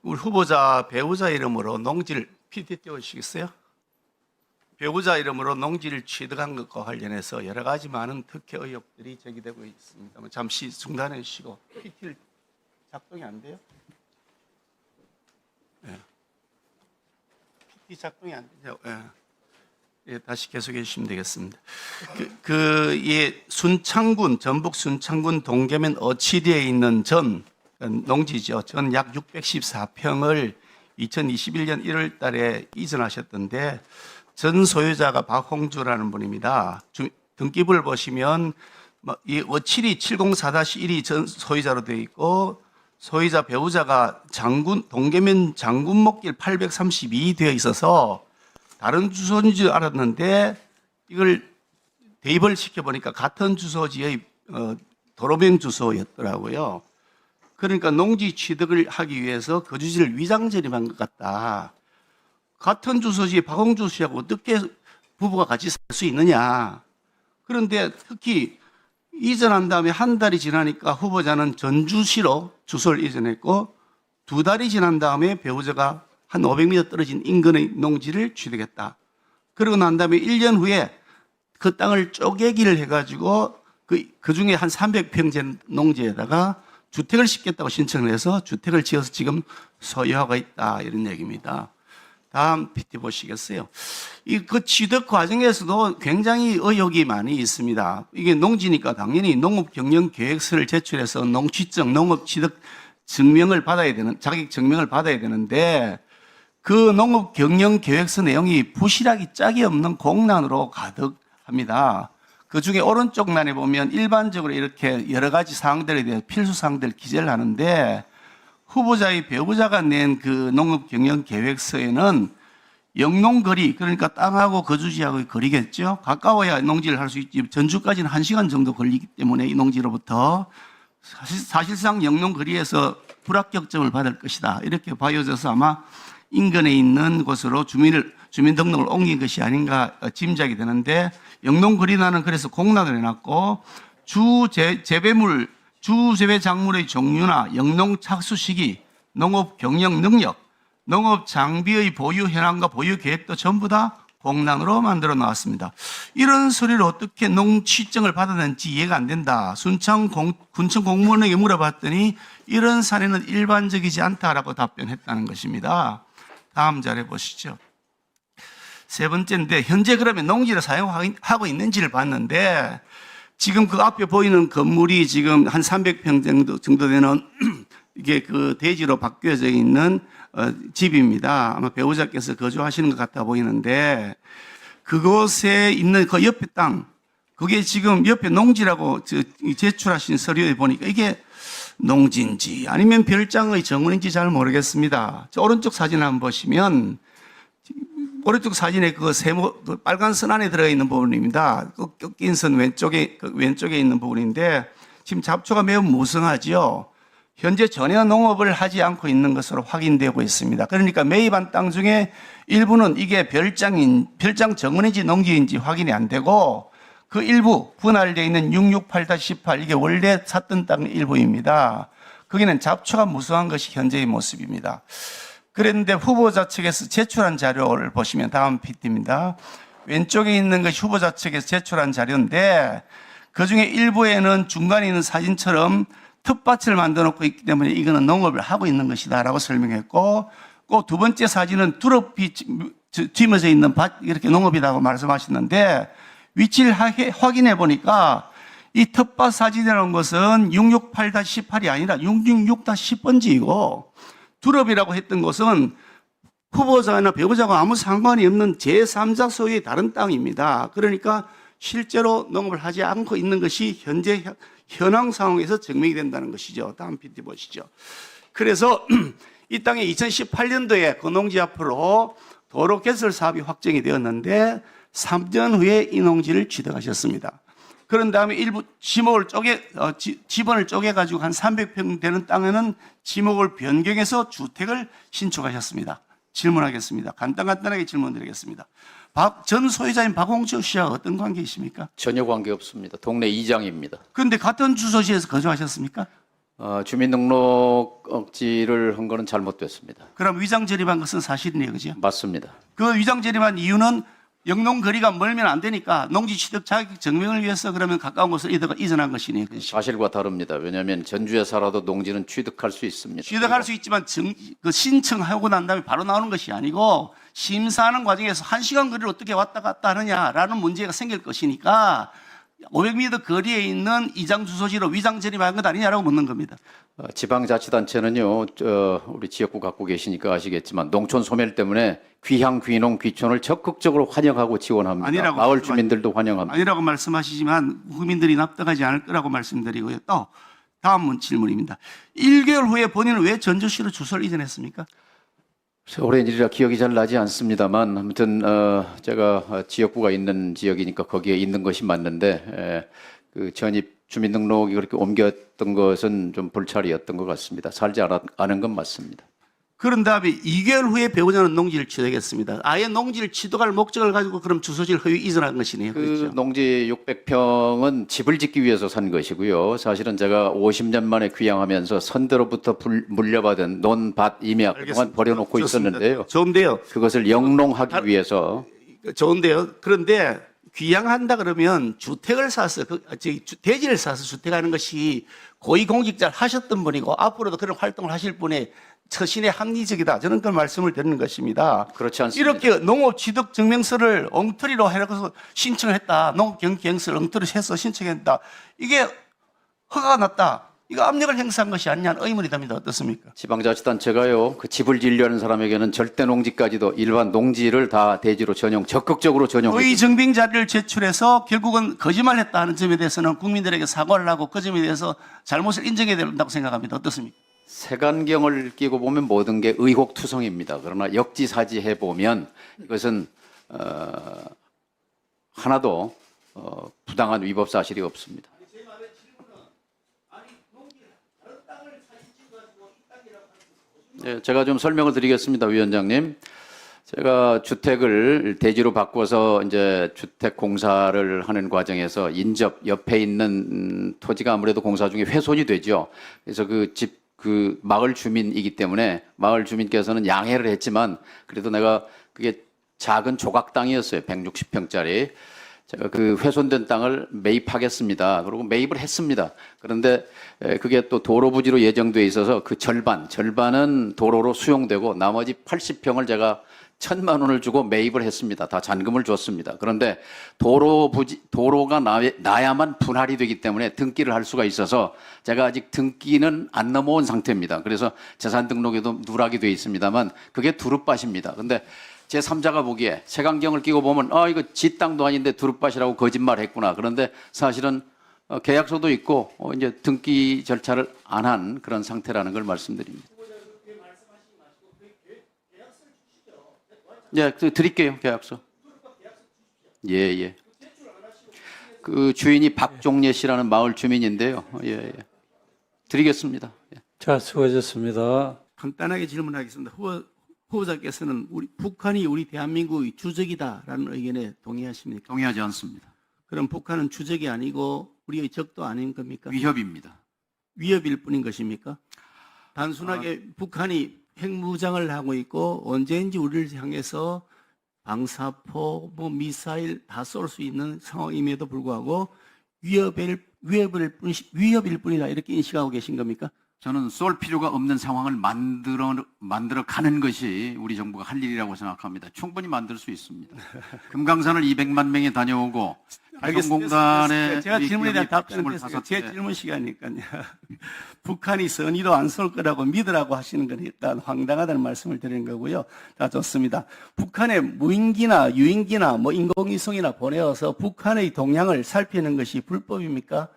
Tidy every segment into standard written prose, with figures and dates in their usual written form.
우리 후보자 배우자 이름으로 농지를 PT 띄워주시겠어요? 배우자 이름으로 농지를 취득한 것과 관련해서 여러 가지 많은 특혜 의혹들이 제기되고 있습니다. 잠시 중단해 주시고 PT를 작동이 안 돼요? 네. PT 작동이 안 되죠? 네. 예, 다시 계속해 주시면 되겠습니다. 순창군, 전북 순창군 동계면 어치리에 있는 전 농지죠. 전 약 614평을 2021년 1월 달에 이전하셨던데 전 소유자가 박홍주라는 분입니다. 등기부를 보시면 이 어치리 704-1이 전 소유자로 되어 있고 소유자 배우자가 동계면 장군목길 832 되어 있어서 다른 주소인 줄 알았는데 이걸 대입을 시켜보니까 같은 주소지의 도로변 주소였더라고요. 그러니까 농지 취득을 하기 위해서 거주지를 위장 전입한 것 같다. 같은 주소지에 박홍주 씨하고 어떻게 부부가 같이 살 수 있느냐. 그런데 특히 이전한 다음에 한 달이 지나니까 후보자는 전주시로 주소를 이전했고 2달이 지난 다음에 배우자가 한 500m 떨어진 인근의 농지를 취득했다. 그러고 난 다음에 1년 후에 그 땅을 쪼개기를 해가지고 그 중에 한 300평 농지에다가 주택을 짓겠다고 신청을 해서 주택을 지어서 지금 소유하고 있다. 이런 얘기입니다. 다음 PT 보시겠어요? 그 취득 과정에서도 굉장히 의혹이 많이 있습니다. 이게 농지니까 당연히 농업경영계획서를 제출해서 농취증, 농업취득 증명을 받아야 되는, 자격 증명을 받아야 되는데 그 농업경영계획서 내용이 부실하기 짝이 없는 공란으로 가득합니다. 그 중에 오른쪽 난에 보면 일반적으로 이렇게 여러 가지 사항들에 대해 필수 사항들을 기재를 하는데 후보자의 배우자가 낸 그 농업경영계획서에는 영농거리, 그러니까 땅하고 거주지하고의 거리겠죠. 가까워야 농지를 할 수 있지. 전주까지는 1시간 정도 걸리기 때문에 이 농지로부터 사실상 영농거리에서 불합격점을 받을 것이다. 이렇게 봐여져서 아마 인근에 있는 곳으로 주민등록을 옮긴 것이 아닌가 짐작이 되는데 영농거리나는 그래서 공란을 해놨고 주재배 작물의 종류나 영농 착수 시기, 농업 경영 능력, 농업 장비의 보유 현황과 보유 계획도 전부 다 공란으로 만들어 나왔습니다. 이런 서류를 어떻게 농취증을 받았는지 이해가 안 된다. 군청 공무원에게 물어봤더니 이런 사례는 일반적이지 않다라고 답변했다는 것입니다. 다음 자료 보시죠. 세 번째인데 현재 그러면 농지를 사용하고 있는지를 봤는데 지금 그 앞에 보이는 건물이 지금 한 300평 정도 되는 이게 그 대지로 바뀌어져 있는 집입니다. 아마 배우자께서 거주하시는 것 같아 보이는데 그곳에 있는 그 옆에 땅, 그게 지금 옆에 농지라고 제출하신 서류에 보니까 이게 농지인지 아니면 별장의 정원인지 잘 모르겠습니다. 저 오른쪽 사진 한번 보시면 오른쪽 사진에 그 빨간 선 안에 들어있는 부분입니다. 그 꺾인 선 왼쪽에 있는 부분인데 지금 잡초가 매우 무성하죠. 현재 전혀 농업을 하지 않고 있는 것으로 확인되고 있습니다. 그러니까 매입한 땅 중에 일부는 이게 별장 정원인지 농지인지 확인이 안 되고 그 일부 분할되어 있는 668-18 이게 원래 샀던 땅의 일부입니다. 거기는 잡초가 무성한 것이 현재의 모습입니다. 그런데 후보자 측에서 제출한 자료를 보시면 다음 PT입니다. 왼쪽에 있는 것이 후보자 측에서 제출한 자료인데 그중에 일부에는 중간에 있는 사진처럼 텃밭을 만들어 놓고 있기 때문에 이거는 농업을 하고 있는 것이다 라고 설명했고 그 두 번째 사진은 두릅이 짊어져 있는 밭 이렇게 농업이라고 말씀하셨는데 위치를 확인해 보니까 이 텃밭 사진이라는 것은 668-18이 아니라 666-10번지이고 두릅이라고 했던 것은 후보자나 배우자가 아무 상관이 없는 제3자 소유의 다른 땅입니다. 그러니까 실제로 농업을 하지 않고 있는 것이 현재 현황 상황에서 증명이 된다는 것이죠. 다음 PT 보시죠. 그래서 이 땅에 2018년도에 그 농지 앞으로 도로 개설 사업이 확정이 되었는데 3년 후에 이 농지를 취득하셨습니다. 그런 다음에 일부 지번을 쪼개가지고 한 300평 되는 땅에는 지목을 변경해서 주택을 신축하셨습니다. 질문하겠습니다. 간단하게 질문드리겠습니다. 전 소유자인 박홍주 씨와 어떤 관계이십니까? 전혀 관계 없습니다. 동네 이장입니다. 그런데 같은 주소지에서 거주하셨습니까? 주민등록 억지를 한 거는 잘못됐습니다. 그럼 위장 저림한 것은 사실이네요, 그죠? 맞습니다. 그 위장 저림한 이유는 영농 거리가 멀면 안 되니까 농지 취득 자격 증명을 위해서 그러면 가까운 곳을 이전한 것이네요, 그죠? 사실과 다릅니다. 왜냐하면 전주에 살아도 농지는 취득할 수 있습니다. 취득할 수 있지만 그 신청하고 난 다음에 바로 나오는 것이 아니고 심사하는 과정에서 1시간 거리를 어떻게 왔다 갔다 하느냐라는 문제가 생길 것이니까 500m 거리에 있는 이장 주소지로 위장 저림한 것 아니냐라고 묻는 겁니다. 지방자치단체는요, 우리 지역구 갖고 계시니까 아시겠지만 농촌 소멸 때문에 귀향, 귀농, 귀촌을 적극적으로 환영하고 지원합니다. 아니라고 마을 주민들도 환영합니다. 아니라고 말씀하시지만 국민들이 납득하지 않을 거라고 말씀드리고요. 또 다음 질문입니다. 1개월 후에 본인은 왜 전주시로 주소를 이전했습니까? 오랜 일이라 기억이 잘 나지 않습니다만 아무튼 제가 지역구가 있는 지역이니까 거기에 있는 것이 맞는데 그 전입 주민등록이 그렇게 옮겼던 것은 좀 불찰이었던 것 같습니다. 살지 않은 건 맞습니다. 그런 다음에 2개월 후에 배우자는 농지를 취득했습니다. 아예 농지를 취득할 목적을 가지고 그럼 주소지를 허위 이전한 것이네요. 그 그렇죠? 농지 600평은 집을 짓기 위해서 산 것이고요. 사실은 제가 50년 만에 귀향하면서 선대로부터 물려받은 논밭 임약 동안 버려놓고 좋습니다. 있었는데요. 좋은데요. 그것을 영농하기 위해서 좋은데요. 그런데 귀향한다 그러면 주택을 사서 대지를 사서 주택하는 것이 고위공직자를 하셨던 분이고 앞으로도 그런 활동을 하실 분의 처신에 합리적이다. 저는 그 말씀을 드리는 것입니다. 그렇지 않습니다. 이렇게 농업 취득 증명서를 엉터리로 해서 신청을 했다. 농업 경기행서를 엉터리로 해서 신청했다. 이게 허가가 났다. 이거 압력을 행사한 것이 아니냐는 의문이 듭니다. 어떻습니까? 지방자치단체가요, 그 집을 지으려는 사람에게는 절대 농지까지도 일반 농지를 다 대지로 적극적으로 전용해요. 의의 증빙 자료를 제출해서 결국은 거짓말했다 하는 점에 대해서는 국민들에게 사과를 하고 그 점에 대해서 잘못을 인정해야 된다고 생각합니다. 어떻습니까? 색안경을 끼고 보면 모든 게 의혹투성입니다. 그러나 역지사지해 보면 이것은 하나도 부당한 위법 사실이 없습니다. 네, 제가 좀 설명을 드리겠습니다, 위원장님. 제가 주택을 대지로 바꿔서 이제 주택 공사를 하는 과정에서 인접 옆에 있는 토지가 아무래도 공사 중에 훼손이 되죠. 그래서 그 마을 주민이기 때문에 마을 주민께서는 양해를 했지만 그래도 내가 그게 작은 조각 땅이었어요. 160평짜리. 제가 그 훼손된 땅을 매입하겠습니다. 그리고 매입을 했습니다. 그런데 그게 또 도로 부지로 예정돼 있어서 그 절반은 도로로 수용되고 나머지 80평을 제가 1,000만 원을 주고 매입을 했습니다. 다 잔금을 줬습니다. 그런데 도로가 나야만 분할이 되기 때문에 등기를 할 수가 있어서 제가 아직 등기는 안 넘어온 상태입니다. 그래서 재산 등록에도 누락이 되어 있습니다만 그게 두릅밭입니다. 근데 제3자가 보기에 색안경을 끼고 보면 이거 지 땅도 아닌데 두릅밭이라고 거짓말했구나. 그런데 사실은 계약서도 있고 이제 등기 절차를 안 한 그런 상태라는 걸 말씀드립니다. 네, 드릴게요, 계약서. 예. 그 주인이 박종례 씨라는 마을 주민인데요. 예. 드리겠습니다. 예. 자, 수고하셨습니다. 간단하게 질문하겠습니다. 후보자께서는 북한이 우리 대한민국의 주적이다라는 의견에 동의하십니까? 동의하지 않습니다. 그럼 북한은 주적이 아니고 우리의 적도 아닌 겁니까? 위협입니다. 위협일 뿐인 것입니까? 단순하게 북한이 핵무장을 하고 있고 언제인지 우리를 향해서 방사포, 미사일 다 쏠 수 있는 상황임에도 불구하고 위협일 뿐이다 이렇게 인식하고 계신 겁니까? 저는 쏠 필요가 없는 상황을 만들어 가는 것이 우리 정부가 할 일이라고 생각합니다. 충분히 만들 수 있습니다. 금강산을 200만 명이 다녀오고 공단에 제가 질문에 대한 답변을 했어요. 제 질문 시간이니까요. 북한이 선의로 안 쏠 거라고 믿으라고 하시는 건 일단 황당하다는 말씀을 드리는 거고요. 다 좋습니다. 북한에 무인기나 유인기나 인공위성이나 보내어서 북한의 동향을 살피는 것이 불법입니까?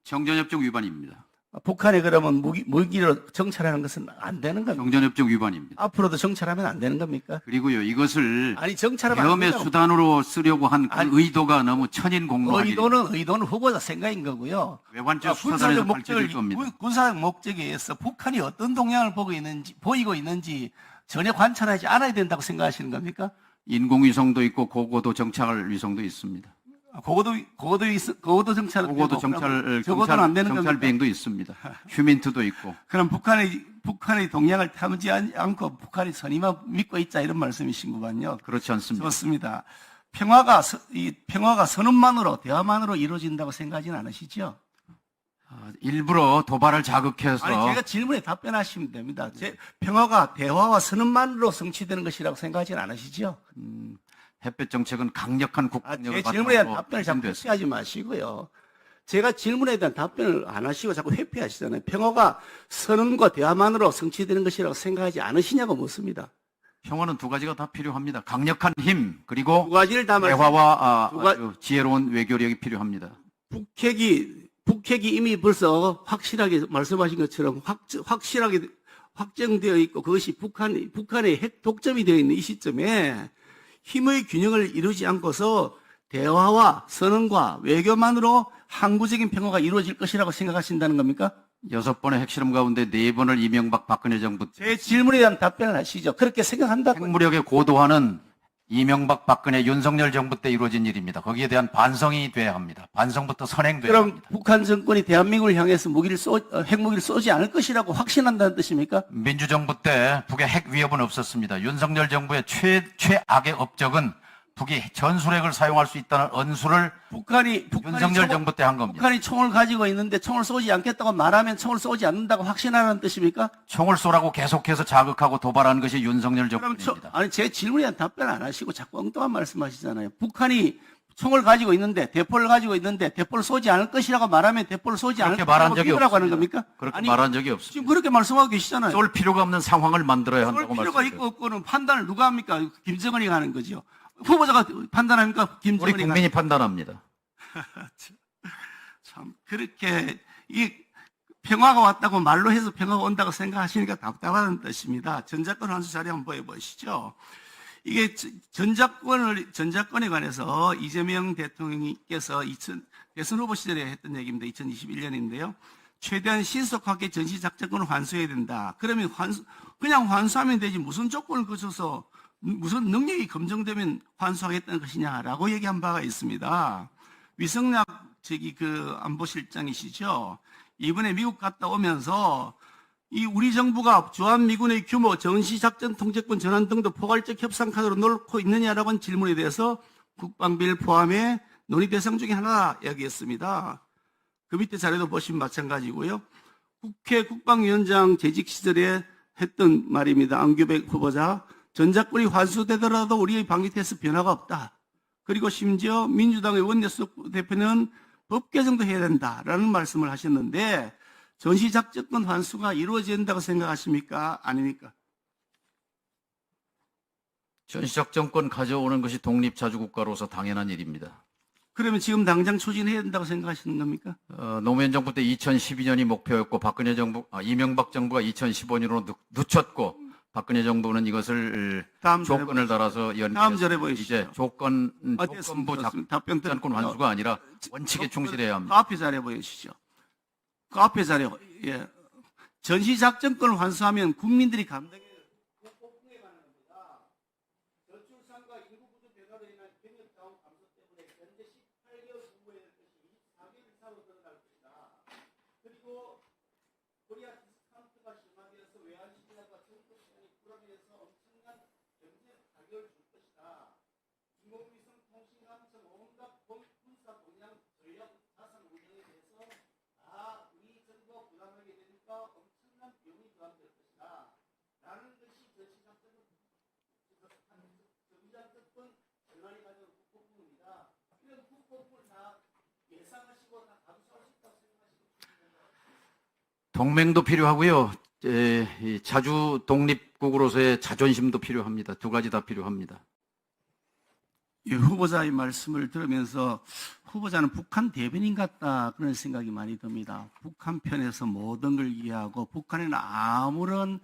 정전협정 위반입니다. 북한에 그러면 무기로 정찰하는 것은 안 되는 겁니까? 정전협정 위반입니다. 앞으로도 정찰하면 안 되는 겁니까? 그리고 이것을 정찰하면 안 계엄의 된다고. 수단으로 쓰려고 한 그 의도가 너무 천인공노한 의도는 후보자 생각인 거고요. 외환적 수사단에서 밝혀질 겁니다. 군사적 목적에 의해서 북한이 어떤 동향을 보이고 있는지 전혀 관찰하지 않아야 된다고 생각하시는 겁니까? 인공위성도 있고 고고도 정찰 위성도 있습니다. 고고도 정찰 고고도 정찰 적어도는 안 되는 정찰 겁니까? 비행도 있습니다. 휴민트도 있고. 그럼 북한의 동향을 타지 않고 북한이 선임만 믿고 있자 이런 말씀이신구만요. 그렇지 않습니다. 좋습니다. 평화가 선언만으로 대화만으로 이루어진다고 생각하지는 않으시죠? 일부러 도발을 자극해서 아니 제가 질문에 답변하시면 됩니다. 평화가 대화와 선언만으로 성취되는 것이라고 생각하지는 않으시죠? 햇볕 정책은 강력한 제 국방력을 질문에 대한 바탕으로 답변을 자꾸 진행됐습니다. 회피하지 마시고요. 제가 질문에 대한 답변을 안 하시고 자꾸 회피하시잖아요. 평화가 선언과 대화만으로 성취되는 것이라고 생각하지 않으시냐고 묻습니다. 평화는 두 가지가 다 필요합니다. 강력한 힘 그리고 두 가지를 다 대화와 두 가- 아주 지혜로운 외교력이 필요합니다. 북핵이 이미 벌써 확실하게 말씀하신 것처럼 확실하게 확정되어 있고 그것이 북한의 핵 독점이 되어 있는 이 시점에 힘의 균형을 이루지 않고서 대화와 선언과 외교만으로 항구적인 평화가 이루어질 것이라고 생각하신다는 겁니까? 6번의 핵실험 가운데 4번을 이명박 박근혜 정부 때 제 질문에 대한 답변을 하시죠. 그렇게 생각한다고. 핵무력의 고도화는 이명박 박근혜 윤석열 정부 때 이루어진 일입니다. 거기에 대한 반성이 돼야 합니다. 반성부터 선행돼야 그럼 합니다. 북한 정권이 대한민국을 향해서 핵무기를 쏘지 않을 것이라고 확신한다는 뜻입니까? 민주정부 때 북의 핵 위협은 없었습니다. 윤석열 정부의 최악의 업적은 북이 전술핵을 사용할 수 있다는 언수를 북한이 윤석열 정부 때 한 겁니다. 북한이 총을 가지고 있는데 총을 쏘지 않겠다고 말하면 총을 쏘지 않는다고 확신하는 뜻입니까? 총을 쏘라고 계속해서 자극하고 도발하는 것이 윤석열 그럼 정부입니다. 제 질문에 대한 답변 안 하시고 자꾸 엉뚱한 말씀하시잖아요. 북한이 총을 가지고 있는데 대포를 가지고 있는데 대포를 쏘지 않을 것이라고 말하면 대포를 쏘지 않을 그렇게 말한 것이라고 적이 믿으라고 하는 없습니다. 겁니까? 그렇게 아니, 말한 적이 지금 없습니다. 그렇게 말씀하고 계시잖아요. 쏠 필요가 없는 상황을 만들어야 쏠 한다고 필요가 말씀드렸습니다. 있고 없고는 판단을 누가 합니까? 김정은이 하는 거죠. 후보자가 판단합니까? 우리 김정은이 국민이 판단합니다. 참 그렇게 이 평화가 왔다고 말로 해서 평화가 온다고 생각하시니까 답답하다는 뜻입니다. 전작권 환수 자료 한번 보여보시죠. 이게 전작권에 관해서 이재명 대통령께서 대선 후보 시절에 했던 얘기입니다. 2021년인데요. 최대한 신속하게 전시작전권을 환수해야 된다. 그러면 그냥 환수하면 되지 무슨 조건을 거쳐서 무슨 능력이 검증되면 환수하겠다는 것이냐라고 얘기한 바가 있습니다. 위성락 안보실장이시죠. 이번에 미국 갔다 오면서 이 우리 정부가 주한미군의 규모, 전시작전 통제권 전환 등도 포괄적 협상 카드로 놓고 있느냐라고 한 질문에 대해서 국방비를 포함해 논의 대상 중에 하나 이야기했습니다. 그 밑에 자료도 보시면 마찬가지고요. 국회 국방위원장 재직 시절에 했던 말입니다. 안규백 후보자. 전작권이 환수되더라도 우리의 방위태세 변화가 없다. 그리고 심지어 민주당의 원내수석 대표는 법 개정도 해야 된다라는 말씀을 하셨는데 전시작전권 환수가 이루어진다고 생각하십니까? 아닙니까? 전시작전권 가져오는 것이 독립자주국가로서 당연한 일입니다. 그러면 지금 당장 추진해야 된다고 생각하시는 겁니까? 노무현 정부 때 2012년이 목표였고 이명박 정부가 2015년으로 늦췄고 박근혜 정부는 이것을 다음 조건을 달아서 다음 절에 연기해서 보여주시죠. 이제 조건부 됐습니다. 답변 작전권 환수가 아니라 원칙에 충실해야 합니다. 그 앞에 자료 보여주시죠. 그 앞에 자료. 예. 전시작전권을 환수하면 국민들이 감당해야 폭풍에 가는 겁니다. 저출산과 인구 구조 변화로 인한 경력 자원 감소 때문에 현재 18개월 후에 24개월 이상으로 늘어날 것이다. 그리고 코리아 디스카운트가 심화되어서 외환시장과 정부 시장이 불안해서 엄청난 경제 타격을 줄 것이다. 인공위성 통신감청 온갖 군사 동향 전략 자산 운영에 대해서 다 우리 정부가 부담하게 되니까 엄청난 비용이 부담될 것이다. 라는 것이 전시작전 전환이 가져온 국폭부입니다. 이런 국폭부를 다 예상하시고 다 감수할 수 있다고 생각하시고 동맹도 필요하고요. 이 자주 독립국으로서의 자존심도 필요합니다. 두 가지 다 필요합니다. 이 후보자의 말씀을 들으면서 후보자는 북한 대변인 같다 그런 생각이 많이 듭니다. 북한 편에서 모든 걸 이해하고 북한에는 아무런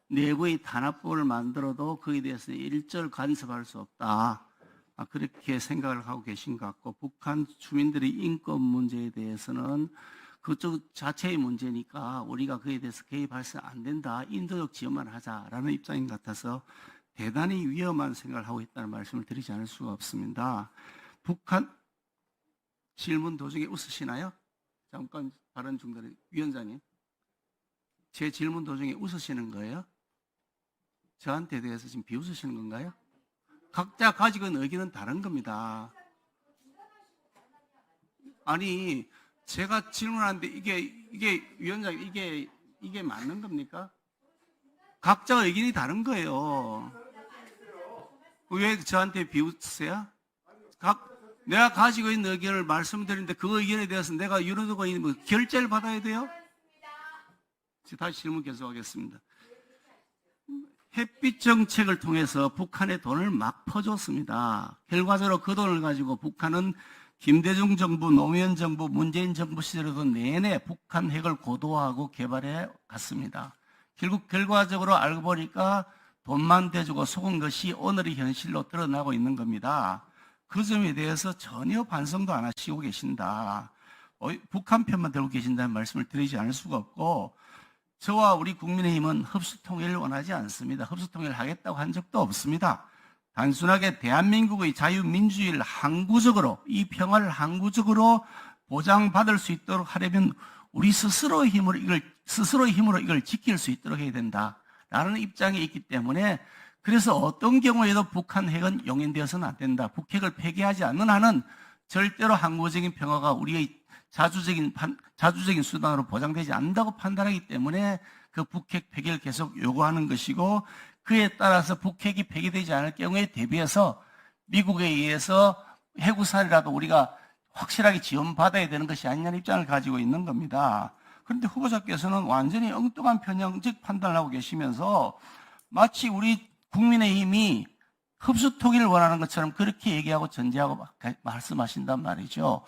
내부의 탄압법을 만들어도 거기에 대해서 일절 간섭할 수 없다. 그렇게 생각을 하고 계신 것 같고 북한 주민들의 인권 문제에 대해서는 그쪽 자체의 문제니까 우리가 그에 대해서 개입해서 안 된다. 인도적 지원만 하자라는 입장인 것 같아서 대단히 위험한 생각을 하고 있다는 말씀을 드리지 않을 수가 없습니다. 북한 질문 도중에 웃으시나요? 잠깐 발언 중단해. 위원장님. 제 질문 도중에 웃으시는 거예요? 저한테 대해서 지금 비웃으시는 건가요? 각자 가지고 있는 의견은 다른 겁니다. 아니, 제가 질문하는데 이게 위원장 이게 맞는 겁니까? 각자 의견이 다른 거예요. 왜 저한테 비웃으세요? 내가 가지고 있는 의견을 말씀드리는데 그 의견에 대해서 내가 유로도가 있는 뭐 결재를 받아야 돼요? 다시 질문 계속하겠습니다. 햇빛 정책을 통해서 북한에 돈을 막 퍼줬습니다. 결과적으로 그 돈을 가지고 북한은 김대중 정부, 노무현 정부, 문재인 정부 시절에도 내내 북한 핵을 고도화하고 개발해 갔습니다. 결국 결과적으로 알고 보니까 돈만 대주고 속은 것이 오늘의 현실로 드러나고 있는 겁니다. 그 점에 대해서 전혀 반성도 안 하시고 계신다. 북한 편만 들고 계신다는 말씀을 드리지 않을 수가 없고, 저와 우리 국민의힘은 흡수통일을 원하지 않습니다. 흡수통일을 하겠다고 한 적도 없습니다. 단순하게 대한민국의 자유민주주의를 항구적으로, 이 평화를 항구적으로 보장받을 수 있도록 하려면 우리 스스로의 힘으로 이걸 지킬 수 있도록 해야 된다라는 입장에 있기 때문에, 그래서 어떤 경우에도 북한 핵은 용인되어서는 안 된다. 북핵을 폐기하지 않는 한은 절대로 항구적인 평화가 우리의 자주적인 수단으로 보장되지 않는다고 판단하기 때문에 그 북핵 폐기를 계속 요구하는 것이고, 그에 따라서 북핵이 폐기되지 않을 경우에 대비해서 미국에 의해서 해구살이라도 우리가 확실하게 지원받아야 되는 것이 아니냐는 입장을 가지고 있는 겁니다. 그런데 후보자께서는 완전히 엉뚱한 편향적 판단을 하고 계시면서 마치 우리 국민의힘이 흡수통일을 원하는 것처럼 그렇게 얘기하고 전제하고 말씀하신단 말이죠.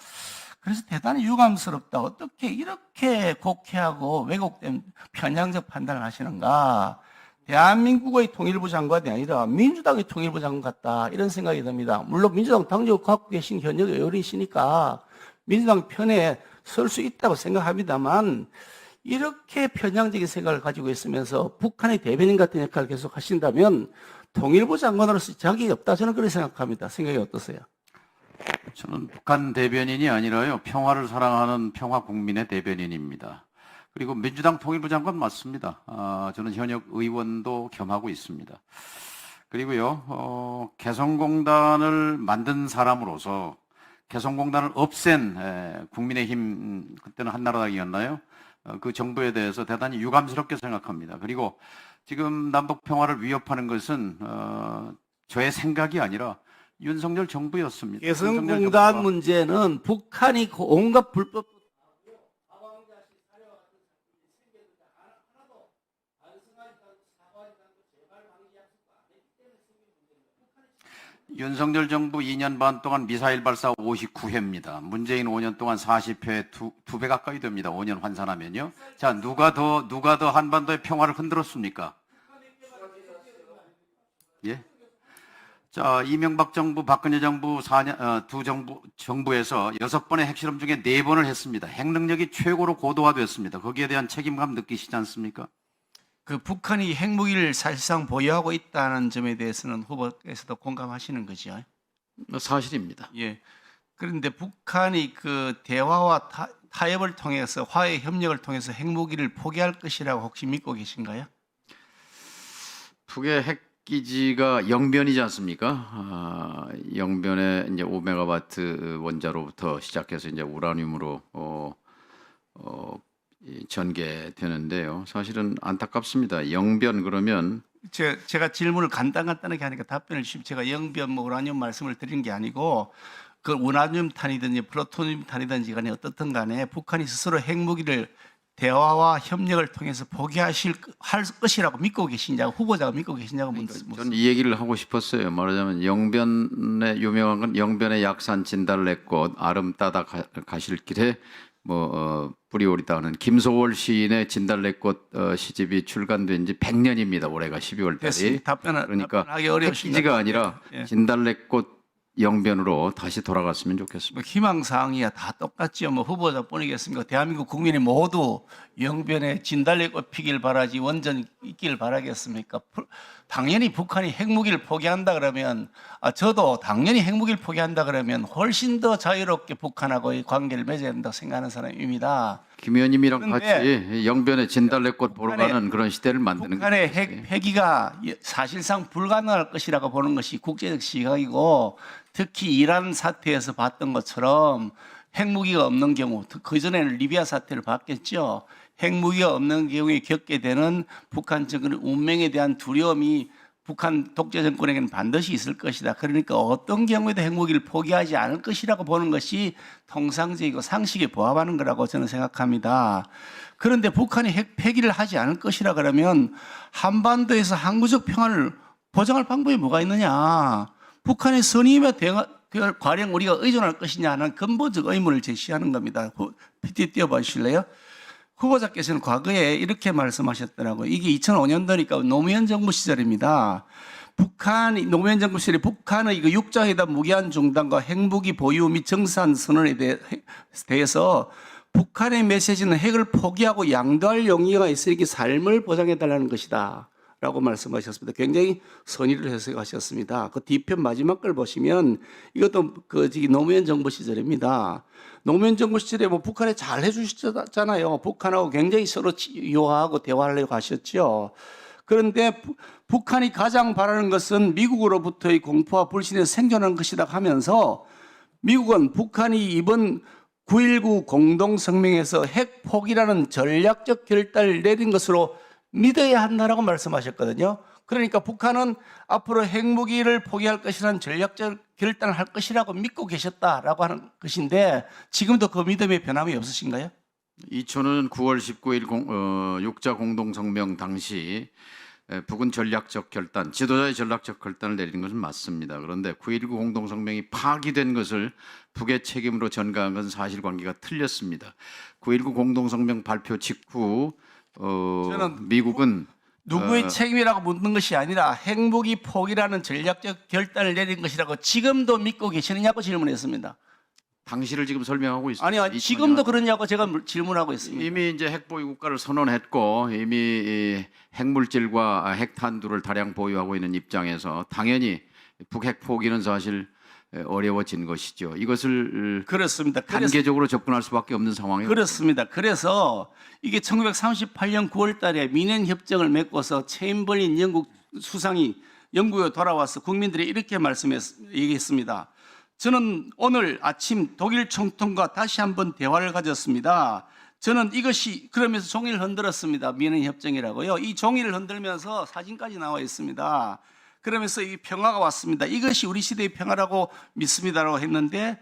그래서 대단히 유감스럽다. 어떻게 이렇게 곡해하고 왜곡된 편향적 판단을 하시는가. 대한민국의 통일부 장관이 아니라 민주당의 통일부 장관 같다, 이런 생각이 듭니다. 물론 민주당 당적을 갖고 계신 현역 의원이시니까 민주당 편에 설 수 있다고 생각합니다만, 이렇게 편향적인 생각을 가지고 있으면서 북한의 대변인 같은 역할을 계속 하신다면 통일부 장관으로서 자격이 없다, 저는 그렇게 생각합니다. 생각이 어떠세요? 저는 북한 대변인이 아니라요, 평화를 사랑하는 평화 국민의 대변인입니다. 그리고 민주당 통일부 장관 맞습니다. 저는 현역 의원도 겸하고 있습니다. 그리고요, 개성공단을 만든 사람으로서 개성공단을 없앤 국민의힘, 그때는 한나라당이었나요? 그 정부에 대해서 대단히 유감스럽게 생각합니다. 그리고 지금 남북 평화를 위협하는 것은 저의 생각이 아니라 윤석열 정부였습니다. 개성공단 문제는 북한이 온갖 불법 윤석열 정부 2년 반 동안 미사일 발사 59회입니다. 문재인 5년 동안 40회, 두 배 가까이 됩니다. 5년 환산하면요. 자, 누가 더 한반도의 평화를 흔들었습니까? 예? 자, 이명박 정부, 박근혜 정부 4년, 정부에서 6번의 핵실험 중에 4번을 했습니다. 핵 능력이 최고로 고도화됐습니다. 거기에 대한 책임감 느끼시지 않습니까? 그 북한이 핵무기를 사실상 보유하고 있다는 점에 대해서는 후보께서도 공감하시는 거죠? 사실입니다. 예. 그런데 북한이 그 대화와 타협을 통해서 화해 협력을 통해서 핵무기를 포기할 것이라고 혹시 믿고 계신가요? 북의 핵기지가 영변이지 않습니까? 영변에 이제 5메가와트 원자로부터 시작해서 이제 우라늄으로 전개되는데요. 사실은 안타깝습니다. 영변 그러면 제가 질문을 간단하게 하니까 답변을 주시면, 제가 영변 뭐 우라늄 말씀을 드린 게 아니고, 그 우라늄 탄이든지 플루토늄 탄이든지 간에 어떻든 간에 북한이 스스로 핵무기를 대화와 협력을 통해서 포기할 것이라고 믿고 계시냐고, 후보자가 믿고 계시냐고 묻습니다. 저는 이 얘기를 하고 싶었어요. 말하자면 영변의 유명한 건 영변의 약산 진달래꽃 아름 따다 가실 길에 뿌리 오리다는 김소월 시인의 진달래꽃 시집이 출간된 지 100년입니다. 올해가 12월 달이. 됐습니다. 그러니까 답변하기 어려우십니다. 핵기지가 아니라 예. 진달래꽃 영변으로 다시 돌아갔으면 좋겠습니다. 뭐 희망사항이야 다 똑같지요. 뭐 후보자뿐이겠습니까? 대한민국 국민이 모두 영변에 진달래꽃 피길 바라지 원전 있길 바라겠습니까? 당연히 북한이 핵무기를 포기한다 그러면 저도 당연히 핵무기를 포기한다 그러면 훨씬 더 자유롭게 북한하고의 관계를 맺어야 된다고 생각하는 사람입니다. 김 의원님이랑 그런데 같이 영변에 진달래꽃 보러 북한의- 가는 그런 시대를 만드는 북한의 게 핵 폐기가 사실상 불가능할 것이라고 보는 것이 국제적 시각이고 특히 이란 사태에서 봤던 것처럼 핵무기가 없는 경우 그전에는 리비아 사태를 봤겠죠. 핵무기가 없는 경우에 겪게 되는 북한 정권의 운명에 대한 두려움이 북한 독재 정권에게는 반드시 있을 것이다. 그러니까 어떤 경우에도 핵무기를 포기하지 않을 것이라고 보는 것이 통상적이고 상식에 부합하는 거라고 저는 생각합니다. 그런데 북한이 핵 폐기를 하지 않을 것이라 그러면 한반도에서 항구적 평화를 보장할 방법이 뭐가 있느냐? 북한의 선임에 과연 우리가 의존할 것이냐는 근본적 의문을 제시하는 겁니다. PT 띄워봐 주실래요? 후보자께서는 과거에 이렇게 말씀하셨더라고요. 이게 2005년도니까 노무현 정부 시절입니다. 노무현 정부 시절에 북한의 그 육자회담 무기한 중단과 핵무기 보유 및 정산 선언에 대해서 북한의 메시지는 핵을 포기하고 양도할 용의가 있으니 삶을 보장해달라는 것이다. 라고 말씀하셨습니다. 굉장히 선의를 해석하셨습니다. 그 뒤편 마지막 걸 보시면 이것도 노무현 정부 시절입니다. 노무현 정부 시절에 뭐 북한에 잘 해주셨잖아요. 북한하고 굉장히 서로 요하고 대화하려고 하셨죠. 그런데 북한이 가장 바라는 것은 미국으로부터의 공포와 불신에 생존하는 것이다 하면서 미국은 북한이 이번 9.19 공동성명에서 핵 포기라는 전략적 결단을 내린 것으로 믿어야 한다라고 말씀하셨거든요. 그러니까 북한은 앞으로 핵무기를 포기할 것이라는 전략적 결단을 할 것이라고 믿고 계셨다라고 하는 것인데 지금도 그 믿음에 변함이 없으신가요? 2000년 9월 19일 육자 공동성명 당시 북은 전략적 결단, 지도자의 전략적 결단을 내리는 것은 맞습니다. 그런데 9.19 공동성명이 파기된 것을 북의 책임으로 전가한 것은 사실관계가 틀렸습니다. 9.19 공동성명 발표 직후 저는 미국은 누구의 책임이라고 묻는 것이 아니라 핵무기 포기라는 전략적 결단을 내린 것이라고 지금도 믿고 계시느냐고 질문했습니다. 당시를 지금 설명하고 있습니다. 아니, 지금도 그러냐고 제가 질문하고 있습니다. 이미 이제 핵보유 국가를 선언했고 이미 이 핵물질과 핵탄두를 다량 보유하고 있는 입장에서 당연히 북핵 포기는 사실 어려워진 것이죠. 이것을 그렇습니다. 단계적으로 접근할 수밖에 없는 상황이에요. 그렇습니다. 그래서 이게 1938년 9월 달에 미넨 협정을 맺고서 체인벌린 영국 수상이 영국에 돌아와서 국민들이 이렇게 얘기했습니다. 저는 오늘 아침 독일 총통과 다시 한번 대화를 가졌습니다. 저는 이것이 그러면서 종이를 흔들었습니다. 미넨 협정이라고요. 이 종이를 흔들면서 사진까지 나와 있습니다. 그러면서 이 평화가 왔습니다. 이것이 우리 시대의 평화라고 믿습니다라고 했는데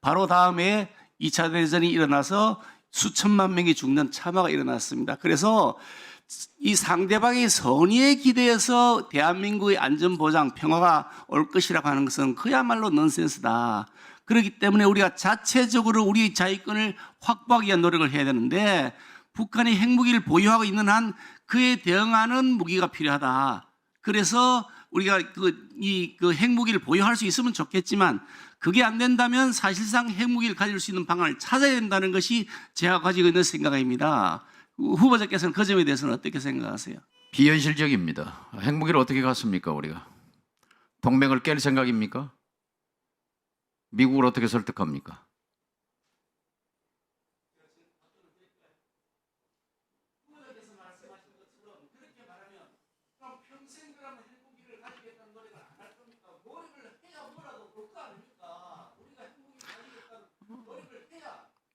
바로 다음에 2차 대전이 일어나서 수천만 명이 죽는 참화가 일어났습니다. 그래서 이 상대방의 선의에 기대해서 대한민국의 안전보장, 평화가 올 것이라고 하는 것은 그야말로 넌센스다. 그렇기 때문에 우리가 자체적으로 우리 자위권을 확보하기 위한 노력을 해야 되는데 북한이 핵무기를 보유하고 있는 한 그에 대응하는 무기가 필요하다. 그래서 우리가 그 핵무기를 보유할 수 있으면 좋겠지만 그게 안 된다면 사실상 핵무기를 가질 수 있는 방안을 찾아야 된다는 것이 제가 가지고 있는 생각입니다. 후보자께서는 그 점에 대해서는 어떻게 생각하세요? 비현실적입니다. 핵무기를 어떻게 갖습니까 우리가? 동맹을 깰 생각입니까? 미국을 어떻게 설득합니까?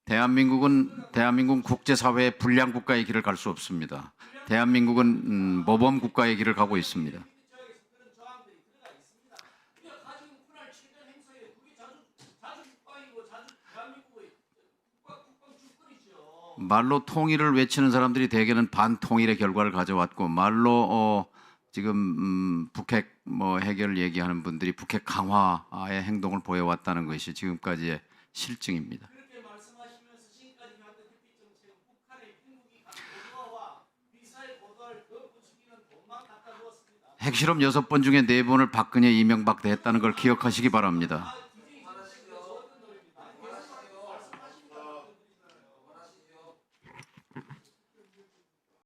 대한민국은 국제사회의 불량 국가의 길을 갈 수 없습니다. 대한민국은 모범 국가의 길을 가고 있습니다. 말로 통일을 외치는 사람들이 대개는 반통일의 결과를 가져왔고 말로 지금 북핵 해결을 얘기하는 분들이 북핵 강화의 행동을 보여왔다는 것이 지금까지의 실증입니다. 핵실험 6번 중에 4번을 박근혜, 이명박 때 했다는 걸 기억하시기 바랍니다.